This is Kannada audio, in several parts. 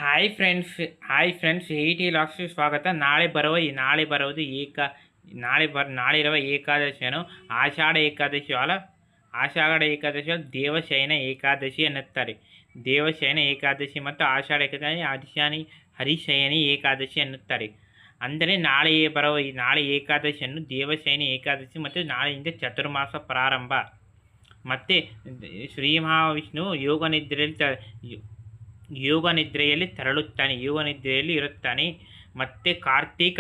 ಹಾಯ್ ಫ್ರೆಂಡ್ಸ್ ಟಿ ಲಾಕ್ಸ್ಗೆ ಸ್ವಾಗತ. ನಾಳೆ ಬರುವುದು ನಾಳೆ ಇರುವ ಏಕಾದಶಿಯನ್ನು ಆಷಾಢ ಏಕಾದಶಿ ದೇವಶಯನ ಏಕಾದಶಿ ಎನ್ನುತ್ತಾರೆ. ದೇವಶಯನ ಏಕಾದಶಿ ಮತ್ತು ಆಷಾಢ ಏಕಾದಶಿ ಹರಿಶಯನಿ ಏಕಾದಶಿ ಎನ್ನುತ್ತಾರೆ. ಅಂದರೆ ನಾಳೆ ಏಕಾದಶಿಯನ್ನು ದೇವಶಯನಿ ಏಕಾದಶಿ ಮತ್ತು ನಾಳೆಯಿಂದ ಚತುರ್ಮಾಸ ಪ್ರಾರಂಭ. ಮತ್ತು ಶ್ರೀ ಮಹಾವಿಷ್ಣು ಯೋಗ ನಿದ್ರೆಯಲ್ಲಿ ತೆರಳುತ್ತಾನೆ, ಯೋಗ ನಿದ್ರೆಯಲ್ಲಿ ಇರುತ್ತಾನೆ. ಮತ್ತು ಕಾರ್ತಿಕ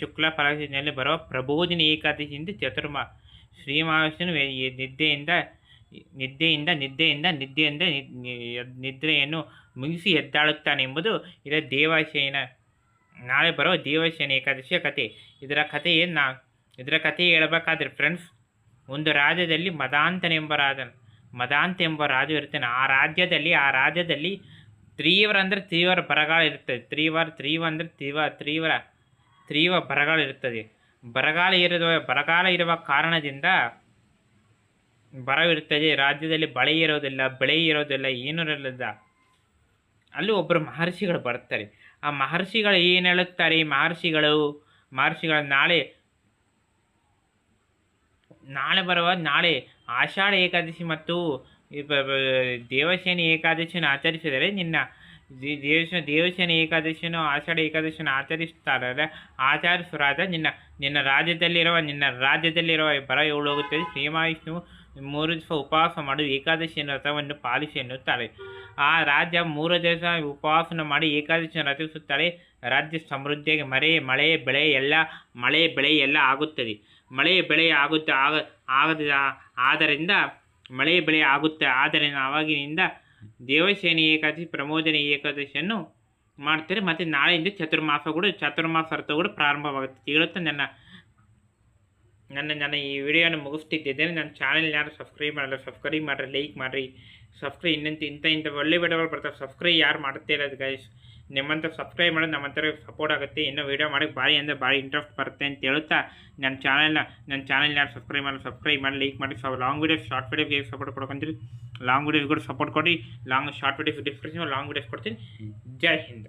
ಶುಕ್ಲ ಪಕ್ಷದಲ್ಲಿ ಬರುವ ಪ್ರಬೋಧಿನಿ ಏಕಾದಶಿಯಿಂದ ಶ್ರೀ ಮಹಾವಿಷ್ಣು ನಿದ್ರೆಯನ್ನು ಮುಗಿಸಿ ಎದ್ದಾಳುತ್ತಾನೆ ಎಂಬುದು ನಾಳೆ ಬರುವ ದೇವಶಯನ ಏಕಾದಶಿಯ ಕಥೆ. ಇದರ ಕಥೆ ಹೇಳಬೇಕಾದ್ರೆ ಫ್ರೆಂಡ್ಸ್, ಒಂದು ರಾಜ್ಯದಲ್ಲಿ ಮದಾಂತ ಎಂಬ ರಾಜು ಇರ್ತಾನೆ. ಆ ರಾಜ್ಯದಲ್ಲಿ ತೀವ್ರ ಬರಗಾಲ ಇರುತ್ತದೆ. ತೀವ್ರ ಬರಗಾಲ ಇರುತ್ತದೆ. ಬರಗಾಲ ಇರುವ ಕಾರಣದಿಂದ ಬರವಿರುತ್ತದೆ. ರಾಜ್ಯದಲ್ಲಿ ಬೆಳೆ ಇರೋದಿಲ್ಲ, ಏನೂ ಇರಲಿಲ್ಲ. ಅಲ್ಲಿ ಒಬ್ಬರು ಮಹರ್ಷಿಗಳು ಬರ್ತಾರೆ. ಆ ಮಹರ್ಷಿಗಳು ಏನು ಹೇಳುತ್ತಾರೆ? ಮಹರ್ಷಿಗಳು ನಾಳೆ ಆಷಾಢ ಏಕಾದಶಿ ಮತ್ತು ದೇವಶಯನಿ ಏಕಾದಶಿಯನ್ನು ಆಚರಿಸಿದರೆ ದೇವಶಯನಿ ಏಕಾದಶಿಯನ್ನು ಆಷಾಢ ಏಕಾದಶಿಯನ್ನು ಆಚರಿಸುವಾಗ ನಿನ್ನ ರಾಜ್ಯದಲ್ಲಿರುವ ಬರ ಹೋಗುತ್ತದೆ. ಶ್ರೀಮಹಾವಿಷ್ಣು 3 ದಿವಸ ಉಪವಾಸ ಮಾಡು ಏಕಾದಶಿಯನ್ನು ವ್ರತವನ್ನು ಪಾಲಿಸಿ ಎನ್ನುತ್ತಾರೆ. ಆ ರಾಜ್ಯ 3 ದಿವಸ ಉಪವಾಸನ ಮಾಡಿ ಏಕಾದಶಿಯನ್ನು ರಚಿಸುತ್ತಾರೆ. ರಾಜ್ಯ ಸಮೃದ್ಧಿಯಾಗಿ ಮಳೆ ಬೆಳೆ ಎಲ್ಲ ಆಗುತ್ತದೆ. ಆದ್ದರಿಂದ ಆವಾಗಿನಿಂದ ದೇವಶಯನಿ ಏಕಾದಶಿ ಪ್ರಮೋದಿನಿ ಏಕಾದಶಿಯನ್ನು ಮಾಡ್ತಾರೆ. ಮತ್ತು ನಾಳೆಯಿಂದ ಚತುರ್ಮಾಸ ವ್ರತ ಕೂಡ ಪ್ರಾರಂಭವಾಗುತ್ತದೆ. ಹೇಳುತ್ತಾ ನನ್ನ ಈ ವಿಡಿಯೋನ ಮುಗಿಸ್ತಿದ್ದೇನೆ. ನನ್ನ ಚಾನಲ್ ಯಾರು ಸಬ್ಸ್ಕ್ರೈಬ್ ಮಾಡಿರಿ, ಲೈಕ್ ಮಾಡಿರಿ. ಇಂಥ ಒಳ್ಳೆ ವಿಡಿಯೋಗಳು ಬರ್ತಾರೆ. ಸಬ್ಸ್ಕ್ರೈಬ್ ಯಾರು ಮಾಡ್ತಾ ಇಲ್ಲ ಗೈಸ್, ನಿಮ್ಮಂಥ ಸಬ್ಸ್ಕ್ರೈಬ್ ಮಾಡೋದು ನಮ್ಮಂಥ ಸಪೋರ್ಟ್ ಆಗುತ್ತೆ. ಇನ್ನೂ ವೀಡಿಯೋ ಮಾಡೋಕ್ಕೆ ಭಾರಿ ಇಂಟ್ರೆಸ್ಟ್ ಬರುತ್ತೆ ಅಂತ ಹೇಳುತ್ತಾ ನನ್ನ ಚಾನಲ್ ಯಾರು ಸಬ್ಸ್ಕ್ರೈಬ್ ಮಾಡಿ, ಲೈಕ್ ಮಾಡಿ. Long videos, short videos support ಕೊಡ್ಕೊಂತೀರಿ. ಲಾಂಗ್ ವೀಡಿಯೋಸ್ ಕೂಡ ಸಪೋರ್ಟ್ ಕೊಡಿ. Short videos description long videos ಕೊಡ್ತೀನಿ. ಜೈ ಹಿಂದ್.